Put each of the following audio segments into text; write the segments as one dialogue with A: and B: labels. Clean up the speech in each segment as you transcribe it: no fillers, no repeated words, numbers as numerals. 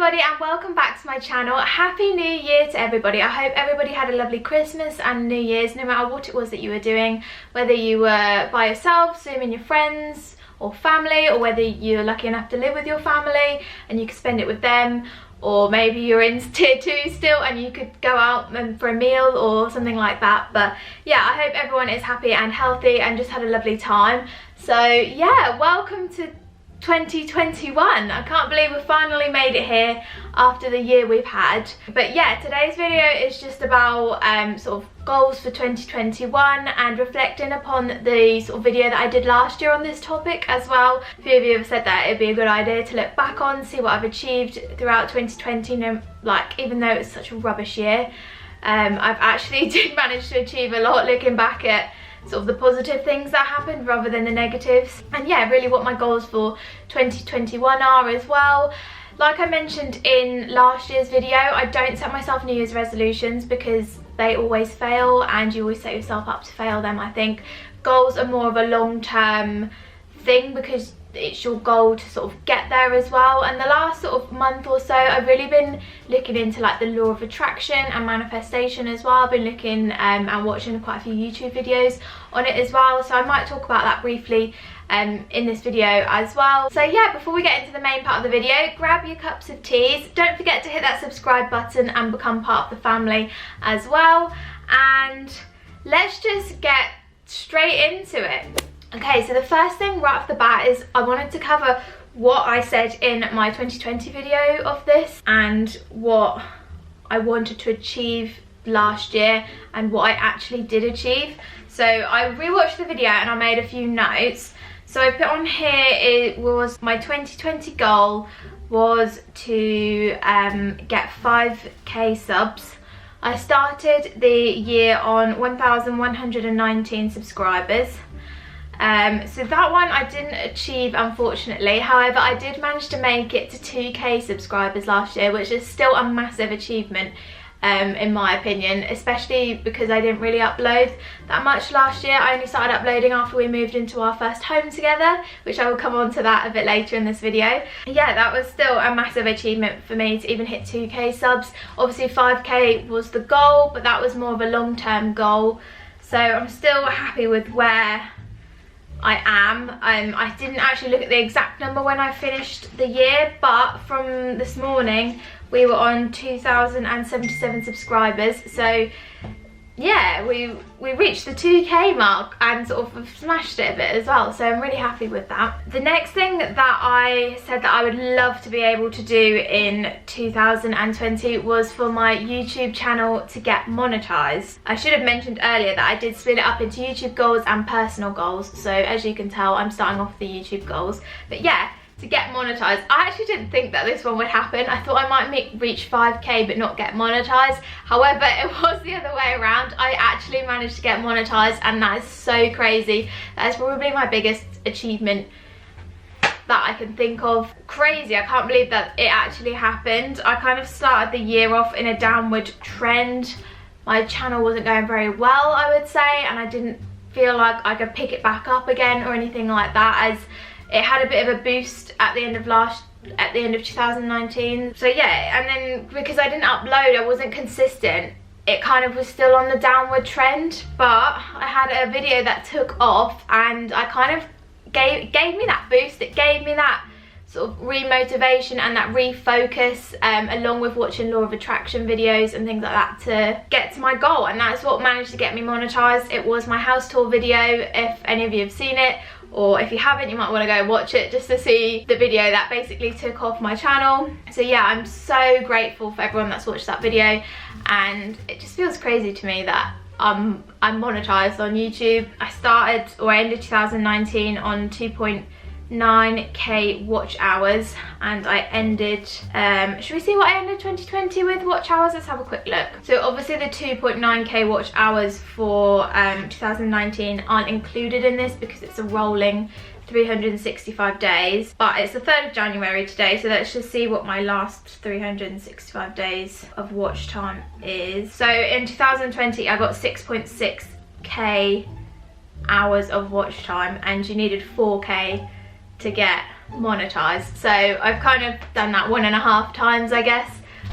A: everybody and welcome back to my channel. Happy New Year to everybody. I hope everybody had a lovely Christmas and New Year's, no matter what it was that you were doing, whether you were by yourself, swimming your friends or family, or whether you're lucky enough to live with your family and you could spend it with them, or maybe you're in tier 2 still and you could go out for a meal or something like that. But yeah, I hope everyone is happy and healthy and just had a lovely time. So yeah, welcome to 2021. I can't believe we finally made it here after the year we've had. But yeah, today's video is just about sort of goals for 2021 and reflecting upon the sort of video that I did last year on this topic as well. A few of you have said that it'd be a good idea to look back on, see what I've achieved throughout 2020. Like, even though it's such a rubbish year, I've actually did manage to achieve a lot looking back at sort of the positive things that happened rather than the negatives, and yeah, really what my goals for 2021 are as well. Like I mentioned in last year's video, I don't set myself New Year's resolutions because they always fail and you always set yourself up to fail them. I think goals are more of a long-term thing because it's your goal to sort of get there as well. And the last sort of month or so, I've really been looking into like the law of attraction and manifestation as well. I've been looking and watching quite a few YouTube videos on it as well, so I might talk about that briefly in this video as well. So yeah, before we get into the main part of the video, grab your cups of teas. Don't forget to hit that subscribe button and become part of the family as well, and let's just get straight into it. Okay, so the first thing right off the bat is I wanted to cover what I said in my 2020 video of this and what I wanted to achieve last year and what I actually did achieve. So I rewatched the video and I made a few notes. So I put on here, it was my 2020 goal was to get 5k subs. I started the year on 1,119 subscribers. So that one I didn't achieve, unfortunately. However, I did manage to make it to 2k subscribers last year, which is still a massive achievement in my opinion, especially because I didn't really upload that much last year. I only started uploading after we moved into our first home together, which I will come on to that a bit later in this video. Yeah, that was still a massive achievement for me to even hit 2k subs. Obviously 5k was the goal, but that was more of a long-term goal. So I'm still happy with where I am. I didn't actually look at the exact number when I finished the year, but from this morning we were on 2,077 subscribers. So yeah, we reached the 2k mark and sort of smashed it a bit as well, so I'm really happy with that. The next thing that I said that I would love to be able to do in 2020 was for my YouTube channel to get monetized. I should have mentioned earlier that I did split it up into YouTube goals and personal goals, so as you can tell I'm starting off with the YouTube goals. But yeah, to get monetized, I actually didn't think that this one would happen. I thought I might reach 5k but not get monetized. However, it was the other way around. I actually managed to get monetized, and that is so crazy. That is probably my biggest achievement that I can think of. Crazy, I can't believe that it actually happened. I kind of started the year off in a downward trend. My channel wasn't going very well, I would say, and I didn't feel like I could pick it back up again or anything like that, as it had a bit of a boost at the end of 2019. So yeah, and then because I didn't upload, I wasn't consistent, it kind of was still on the downward trend. But I had a video that took off and I kind of gave me that boost. It gave me that sort of re-motivation and that refocus, along with watching law of attraction videos and things like that to get to my goal, and that's what managed to get me monetized. It was my house tour video. If any of you have seen it, or if you haven't, you might want to go watch it just to see the video that basically took off my channel. So yeah, I'm so grateful for everyone that's watched that video, and it just feels crazy to me that I'm monetized on YouTube. I started, or I ended 2019 on 2.9k watch hours, and I ended, should we see what I ended 2020 with watch hours? Let's have a quick look. So obviously the 2.9k watch hours for 2019 aren't included in this because it's a rolling 365 days, but it's the 3rd of January today, so let's just see what my last 365 days of watch time is. So in 2020 I got 6.6k hours of watch time, and you needed 4k to get monetized. So I've kind of done that 1.5 times, I guess,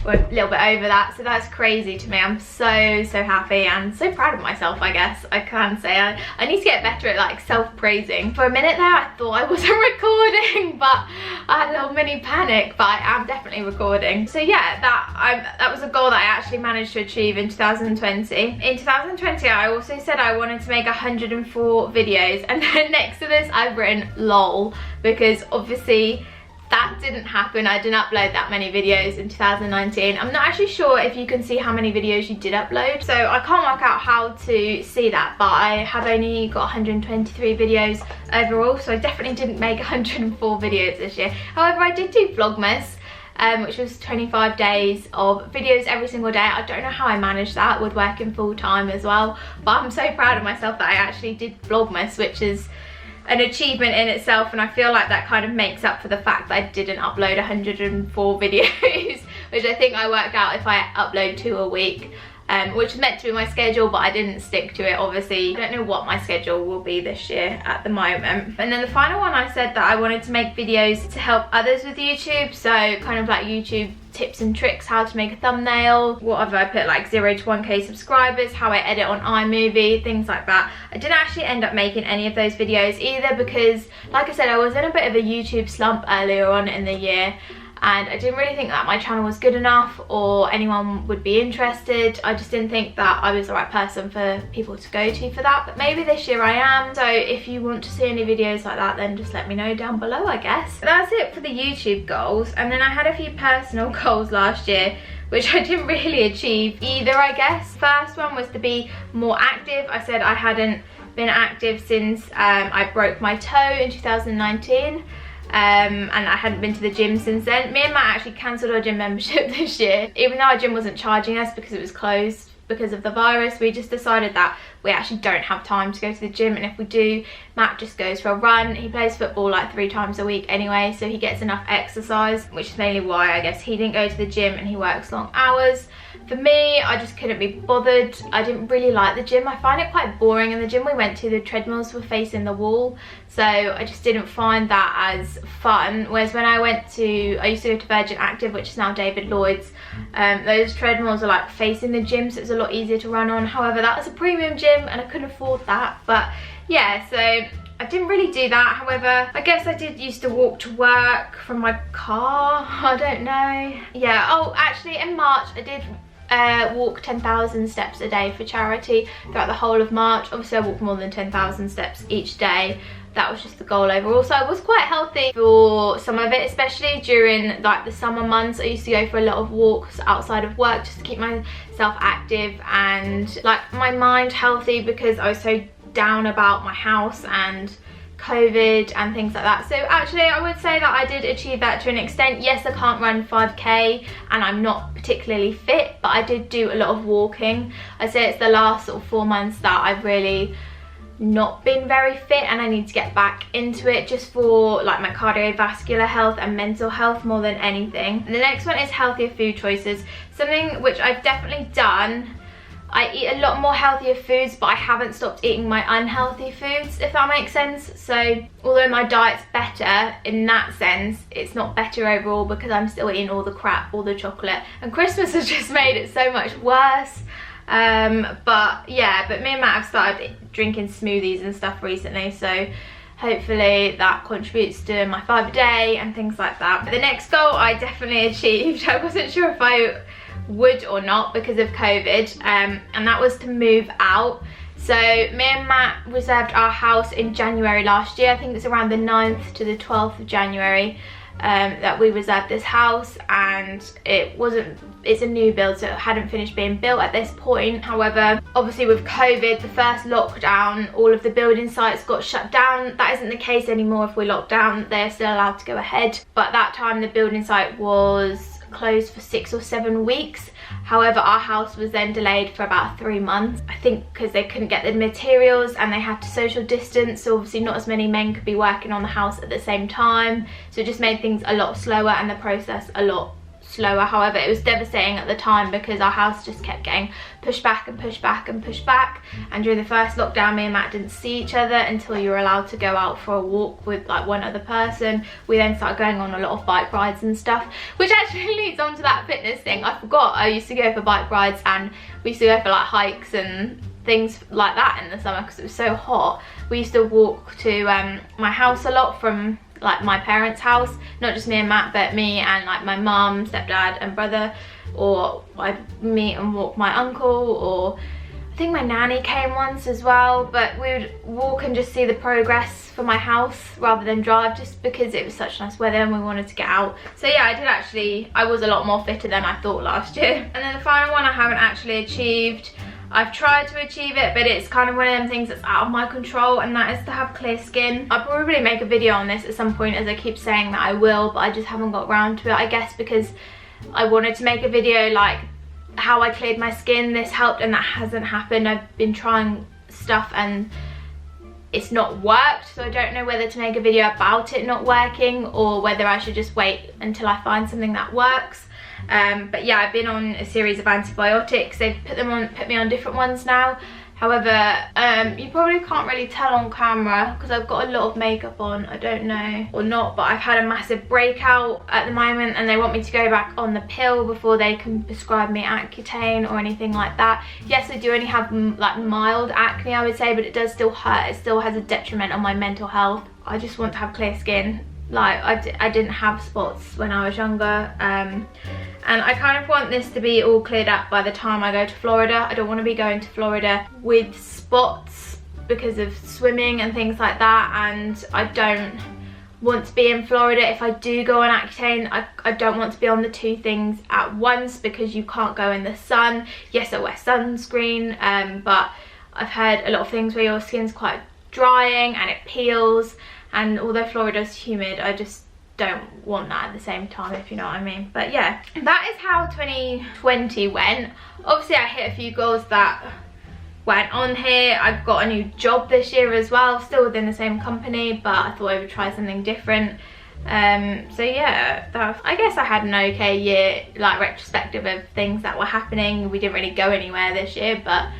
A: or a little bit over that. So that's crazy to me. I'm so happy and so proud of myself, I guess I can say. I need to get better at like self-praising. For a minute there I thought I wasn't recording, but I had a little mini panic, but I am definitely recording. So yeah, that was a goal that I actually managed to achieve in 2020. In 2020 I also said I wanted to make 104 videos, and then next to this I've written lol, because obviously that didn't happen. I didn't upload that many videos in 2019. I'm not actually sure if you can see how many videos you did upload, so I can't work out how to see that, but I have only got 123 videos overall, so I definitely didn't make 104 videos this year. However, I did do Vlogmas, which was 25 days of videos every single day. I don't know how I managed that with working full time as well, but I'm so proud of myself that I actually did Vlogmas, which is an achievement in itself, and I feel like that kind of makes up for the fact that I didn't upload 104 videos, which I think I worked out if I upload 2 a week, which is meant to be my schedule, but I didn't stick to it. Obviously, I don't know what my schedule will be this year at the moment. And then the final one, I said that I wanted to make videos to help others with YouTube, so kind of like YouTube tips and tricks, how to make a thumbnail, what have I put, like 0 to 1k subscribers, how I edit on iMovie, things like that. I didn't actually end up making any of those videos either, because like I said, I was in a bit of a YouTube slump earlier on in the year, and I didn't really think that my channel was good enough or anyone would be interested. I just didn't think that I was the right person for people to go to for that, but maybe this year I am. So if you want to see any videos like that, then just let me know down below, I guess. That's it for the YouTube goals. And then I had a few personal goals last year, which I didn't really achieve either, I guess. First one was to be more active. I said I hadn't been active since I broke my toe in 2019. And I hadn't been to the gym since then. Me and Matt actually cancelled our gym membership this year. Even though our gym wasn't charging us because it was closed because of the virus, we just decided that we actually don't have time to go to the gym, and if we do, Matt just goes for a run. He plays football like 3 times a week anyway, so he gets enough exercise, which is mainly why I guess he didn't go to the gym, and he works long hours. For me, I just couldn't be bothered. I didn't really like the gym. I find it quite boring. In the gym we went to, the treadmills were facing the wall, so I just didn't find that as fun. Whereas when I used to go to Virgin Active, which is now David Lloyd's, those treadmills are like facing the gym, so it's a lot easier to run on. However, that was a premium gym and I couldn't afford that. But yeah, so I didn't really do that. However, I guess I did used to walk to work from my car. I don't know. Yeah, oh, actually in March I did walk 10,000 steps a day for charity throughout the whole of March. Obviously I walked more than 10,000 steps each day. That was just the goal overall. So I was quite healthy for some of it, especially during like the summer months. I used to go for a lot of walks outside of work just to keep myself active and like my mind healthy, because I was so down about my house and COVID and things like that. So actually I would say that I did achieve that to an extent. Yes, I can't run 5k and I'm not particularly fit, but I did do a lot of walking. I'd say it's the last sort of 4 months that I've really not been very fit, and I need to get back into it just for like my cardiovascular health and mental health more than anything. And the next one is healthier food choices, something which I've definitely done. I eat a lot more healthier foods, but I haven't stopped eating my unhealthy foods, if that makes sense. So although my diet's better in that sense, it's not better overall because I'm still eating all the crap, all the chocolate, and Christmas has just made it so much worse. But yeah, but me and Matt have started drinking smoothies and stuff recently, so hopefully that contributes to my fibre a day and things like that. But the next goal I definitely achieved. I wasn't sure if I would or not because of COVID, and that was to move out. So me and Matt reserved our house in January last year. I think it's around the 9th to the 12th of January that we reserved this house, and it's a new build, so it hadn't finished being built at this point. However, obviously with COVID, the first lockdown, all of the building sites got shut down. That isn't the case anymore. If we lock down, they're still allowed to go ahead, but that time the building site was closed for 6 or 7 weeks. However, our house was then delayed for about 3 months, I think because they couldn't get the materials and they had to social distance, so obviously not as many men could be working on the house at the same time, so it just made things a lot slower and the process a lot slower. However, it was devastating at the time because our house just kept getting pushed back and pushed back and pushed back, and during the first lockdown me and Matt didn't see each other until you were allowed to go out for a walk with like one other person. We then started going on a lot of bike rides and stuff, which actually leads on to that fitness thing. I forgot I used to go for bike rides, and we used to go for like hikes and things like that in the summer because it was so hot. We used to walk to my house a lot from like my parents' house, not just me and Matt, but me and like my mum, stepdad and brother, or I'd meet and walk my uncle, or I think my nanny came once as well. But we would walk and just see the progress for my house rather than drive, just because it was such nice weather and we wanted to get out. So yeah, I was a lot more fitter than I thought last year. And then the final one I haven't actually achieved. I've tried to achieve it, but it's kind of one of them things that's out of my control, and that is to have clear skin. I'll probably make a video on this at some point, as I keep saying that I will, but I just haven't got around to it, I guess because I wanted to make a video like how I cleared my skin. This helped, and that hasn't happened. I've been trying stuff and it's not worked, so I don't know whether to make a video about it not working or whether I should just wait until I find something that works. But yeah, I've been on a series of antibiotics. They've put me on different ones now. However, you probably can't really tell on camera because I've got a lot of makeup on. I don't know or not, but I've had a massive breakout at the moment, and they want me to go back on the pill before they can prescribe me Accutane or anything like that. Yes, I do only have like mild acne, I would say, but it does still hurt. It still has a detriment on my mental health. I just want to have clear skin. Like I didn't have spots when I was younger, and I kind of want this to be all cleared up by the time I go to Florida. I don't want to be going to Florida with spots because of swimming and things like that, and I don't want to be in Florida. If I do go on Accutane, I don't want to be on the two things at once because you can't go in the sun. Yes, I wear sunscreen, but I've heard a lot of things where your skin's quite drying and it peels. And although Florida's humid, I just don't want that at the same time, if you know what I mean. But yeah, that is how 2020 went. Obviously, I hit a few goals that went on here. I got a new job this year as well, still within the same company, but I thought I would try something different. So yeah, I guess I had an okay year, like retrospective of things that were happening. We didn't really go anywhere this year, but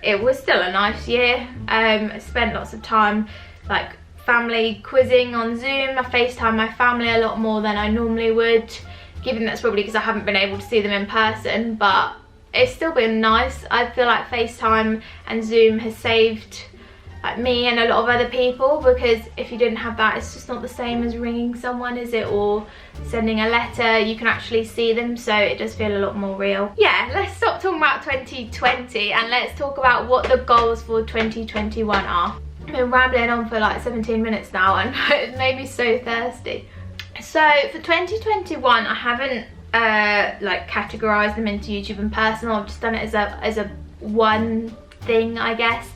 A: it was still a nice year. I spent lots of time like family quizzing on Zoom. I FaceTime my family a lot more than I normally would, given that's probably because I haven't been able to see them in person, but it's still been nice. I feel like FaceTime and Zoom has saved like me and a lot of other people, because if you didn't have that, it's just not the same as ringing someone, is it, or sending a letter. You can actually see them, so it does feel a lot more real. Yeah, let's stop talking about 2020 and let's talk about what the goals for 2021 are. I've been rambling on for like 17 minutes now and it made me so thirsty. So for 2021, I haven't like categorized them into YouTube and personal. I've just done it as a one thing, I guess.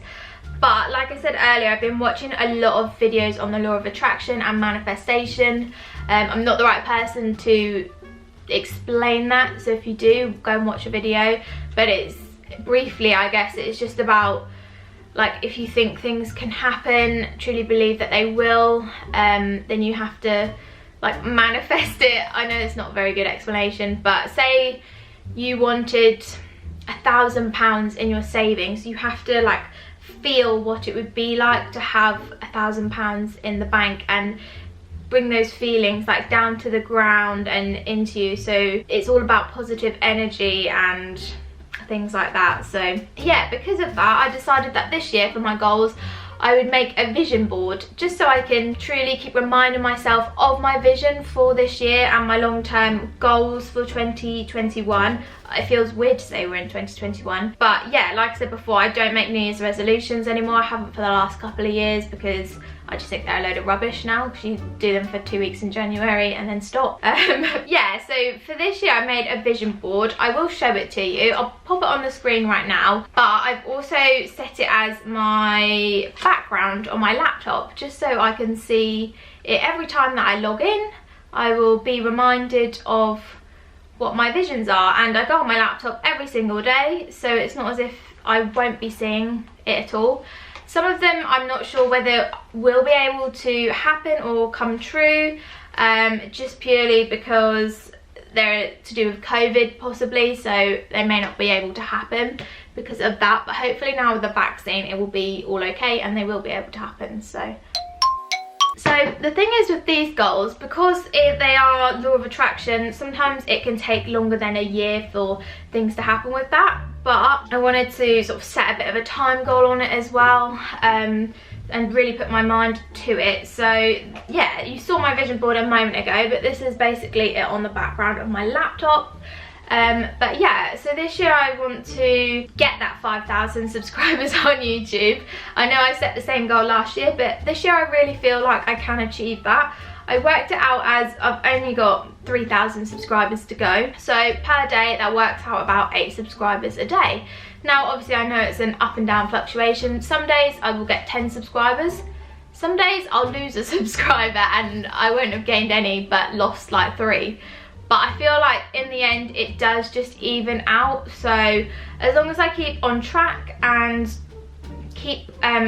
A: But like I said earlier, I've been watching a lot of videos on the law of attraction and manifestation. I'm not the right person to explain that, so if you do, go and watch a video. But it's briefly, I guess, it's just about like, if you think things can happen, truly believe that they will, then you have to like manifest it. I know it's not a very good explanation, but say you wanted £1,000 in your savings, you have to like feel what it would be like to have £1,000 in the bank and bring those feelings like down to the ground and into you. So it's all about positive energy and things like that. So yeah, because of that, I decided that this year for my goals I would make a vision board, just so I can truly keep reminding myself of my vision for this year and my long-term goals for 2021. It feels weird to say we're in 2021, but yeah, like I said before, I don't make New Year's resolutions anymore. I haven't for the last couple of years because I just think they're a load of rubbish now, because you do them for 2 weeks in January and then stop. Yeah, so for this year I made a vision board. I will show it to you. I'll pop it on the screen right now, but I've also set it as my background on my laptop, just so I can see it every time that I log in. I will be reminded of what my visions are, and I go on my laptop every single day, so it's not as if I won't be seeing it at all. Some of them I'm not sure whether will be able to happen or come true, just purely because they're to do with COVID possibly, so they may not be able to happen because of that, but hopefully now with the vaccine it will be all okay and they will be able to happen. So the thing is with these goals, because they are law of attraction, sometimes it can take longer than a year for things to happen with that, but I wanted to sort of set a bit of a time goal on it as well, and really put my mind to it. So yeah, you saw my vision board a moment ago, but this is basically it on the background of my laptop. But yeah, so this year I want to get that 5,000 subscribers on YouTube. I know I set the same goal last year, but this year I really feel like I can achieve that. I worked it out as I've only got 3,000 subscribers to go, so per day that works out about 8 subscribers a day. Now obviously I know it's an up and down fluctuation. Some days I will get 10 subscribers, some days I'll lose a subscriber and I won't have gained any but lost like 3. But I feel like in the end it does just even out. So as long as I keep on track and keep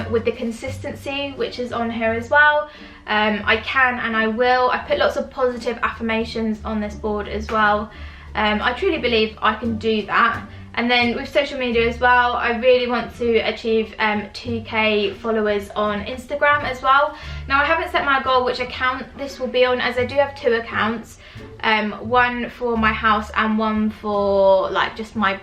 A: with the consistency, which is on here as well, I can and I will. I put lots of positive affirmations on this board as well. I truly believe I can do that. And then with social media as well, I really want to achieve 2k followers on Instagram as well. Now I haven't set my goal which account this will be on, as I do have 2 accounts, one for my house and one for like just my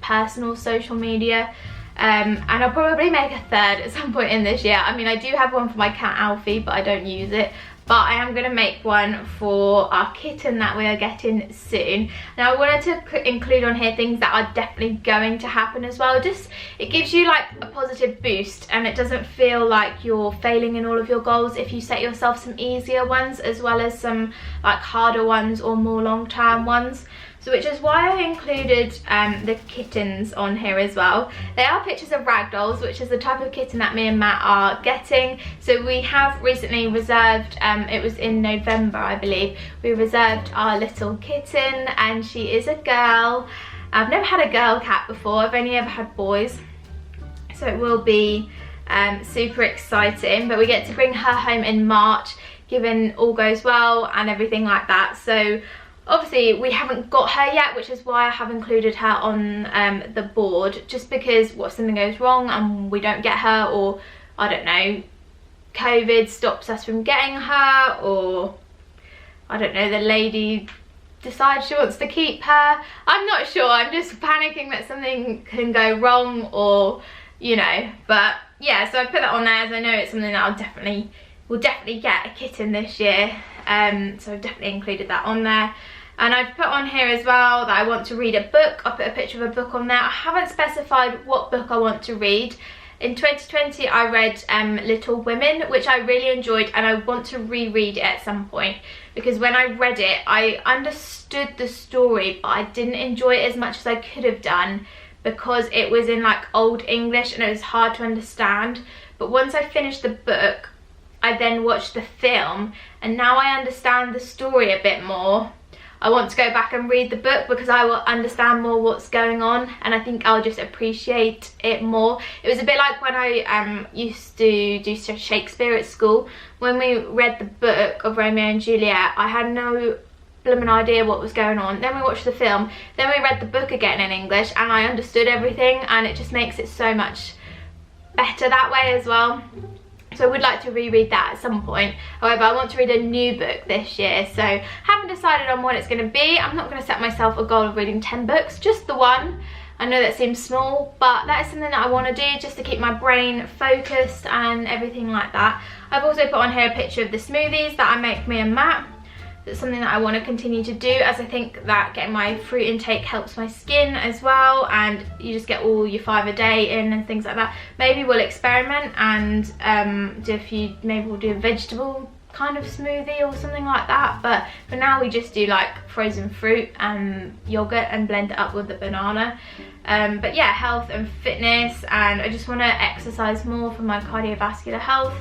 A: personal social media. And I'll probably make a 3rd at some point in this year. I mean, I do have one for my cat Alfie, but I don't use it. But I am going to make one for our kitten that we are getting soon. Now I wanted to include on here things that are definitely going to happen as well. Just, it gives you like a positive boost and it doesn't feel like you're failing in all of your goals if you set yourself some easier ones as well as some like harder ones or more long-term ones. So which is why I included the kittens on here as well. They are pictures of ragdolls, which is the type of kitten that me and Matt are getting. So we have recently reserved, it was in November I believe, we reserved our little kitten and she is a girl. I've never had a girl cat before, I've only ever had boys. So it will be super exciting, but we get to bring her home in March, given all goes well and everything like that. So obviously we haven't got her yet, which is why I have included her on the board, just because what if something goes wrong and we don't get her, or I don't know, COVID stops us from getting her, or I don't know, the lady decides she wants to keep her. I'm not sure, I'm just panicking that something can go wrong, or you know. But yeah, so I put that on there as I know it's something that will definitely get a kitten this year. So I've definitely included that on there. And I've put on here as well that I want to read a book. I'll put a picture of a book on there. I haven't specified what book I want to read. In 2020 I read Little Women, which I really enjoyed, and I want to reread it at some point, because when I read it I understood the story but I didn't enjoy it as much as I could have done, because it was in like old English and it was hard to understand. But once I finished the book I then watched the film and now I understand the story a bit more. I want to go back and read the book because I will understand more what's going on, and I think I'll just appreciate it more. It was a bit like when I used to do Shakespeare at school. When we read the book of Romeo and Juliet, I had no blooming idea what was going on. Then we watched the film, then we read the book again in English and I understood everything, and it just makes it so much better that way as well. So I would like to reread that at some point. However, I want to read a new book this year, so haven't decided on what it's going to be. I'm not going to set myself a goal of reading 10 books, just the one. I know that seems small, but that is something that I want to do just to keep my brain focused and everything like that. I've also put on here a picture of the smoothies that I make me and Matt. That's something that I want to continue to do, as I think that getting my fruit intake helps my skin as well, and you just get all your 5 a day in and things like that. Maybe we'll experiment and maybe we'll do a vegetable kind of smoothie or something like that, but for now we just do like frozen fruit and yogurt and blend it up with the banana. But yeah, health and fitness, and I just want to exercise more for my cardiovascular health.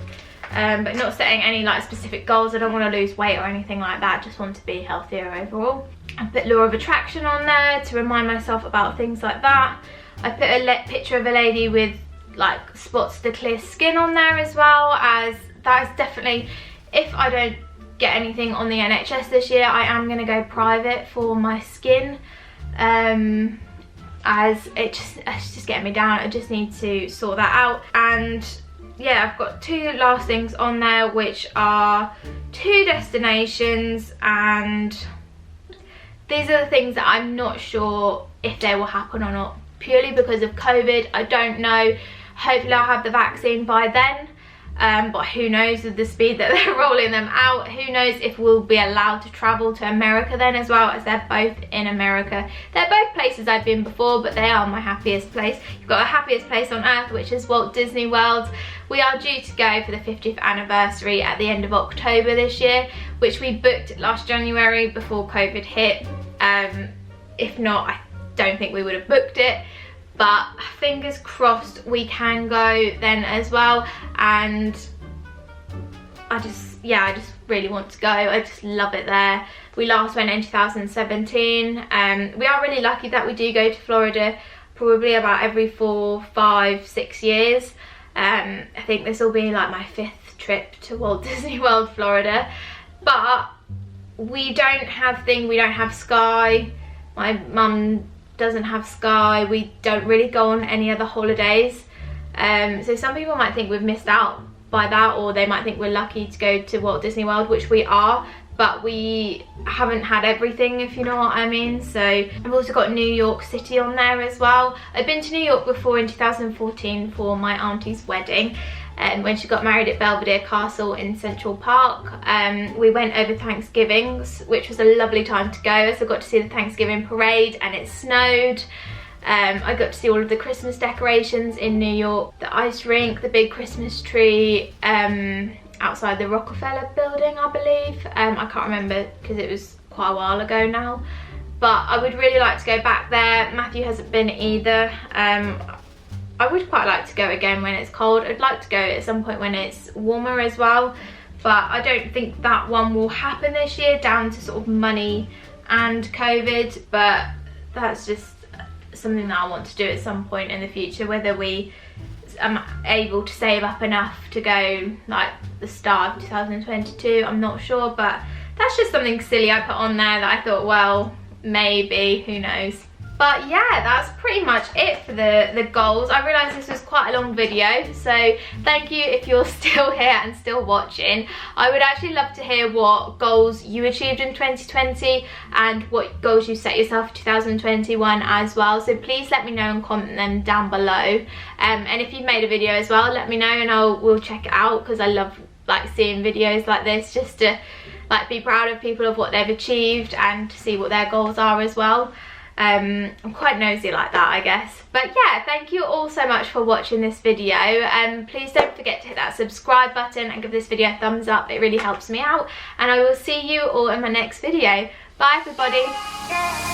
A: But not setting any like specific goals. I don't want to lose weight or anything like that, just want to be healthier overall. I put law of attraction on there to remind myself about things like that. I put a picture of a lady with like spots to clear skin on there as well, as that is definitely, if I don't get anything on the NHS this year. I am going to go private for my skin, as it's just getting me down. I just need to sort that out. And yeah, I've got 2 last things on there, which are 2 destinations, and these are the things that I'm not sure if they will happen or not, purely because of COVID. I don't know. Hopefully I'll have the vaccine by then, but who knows with the speed that they're rolling them out. Who knows if we'll be allowed to travel to America then as well, as they're both in America. They're both places I've been before, but they are my happiest place. You've got a happiest place on earth, which is Walt Disney World. We are due to go for the 50th anniversary at the end of October this year, which we booked last January before COVID hit. If not, I don't think we would have booked it. But fingers crossed we can go then as well. And I just really want to go. I just love it there. We last went in 2017. We are really lucky that we do go to Florida probably about every 4, 5, 6 years. I think this will be like my 5th trip to Walt Disney World, Florida. But we don't have Sky. My mum doesn't have Sky. We don't really go on any other holidays, so some people might think we've missed out by that, or they might think we're lucky to go to Walt Disney World, which we are, but we haven't had everything, if you know what I mean. So I've also got New York City on there as well. I've been to New York before in 2014 for my auntie's wedding, and when she got married at Belvedere Castle in Central Park. We went over Thanksgiving, which was a lovely time to go, so I got to see the Thanksgiving parade, and it snowed. I got to see all of the Christmas decorations in New York, the ice rink, the big Christmas tree outside the Rockefeller building, I believe. I can't remember because it was quite a while ago now, but I would really like to go back there. Matthew hasn't been either. I would quite like to go again when it's cold. I'd like to go at some point when it's warmer as well, but I don't think that one will happen this year, down to sort of money and COVID. But that's just something that I want to do at some point in the future. Whether we am able to save up enough to go like the start of 2022, I'm not sure, but that's just something silly I put on there that I thought, well, maybe, who knows. But yeah, that's pretty much it for the goals. I realised this was quite a long video, so thank you if you're still here and still watching. I would actually love to hear what goals you achieved in 2020 and what goals you set yourself for 2021 as well. So please let me know and comment them down below. And if you've made a video as well, let me know and we'll check it out, because I love like seeing videos like this, just to like be proud of people of what they've achieved and to see what their goals are as well. I'm quite nosy like that, I guess. But yeah, thank you all so much for watching this video. Please don't forget to hit that subscribe button and give this video a thumbs up. It really helps me out, and I will see you all in my next video. Bye everybody.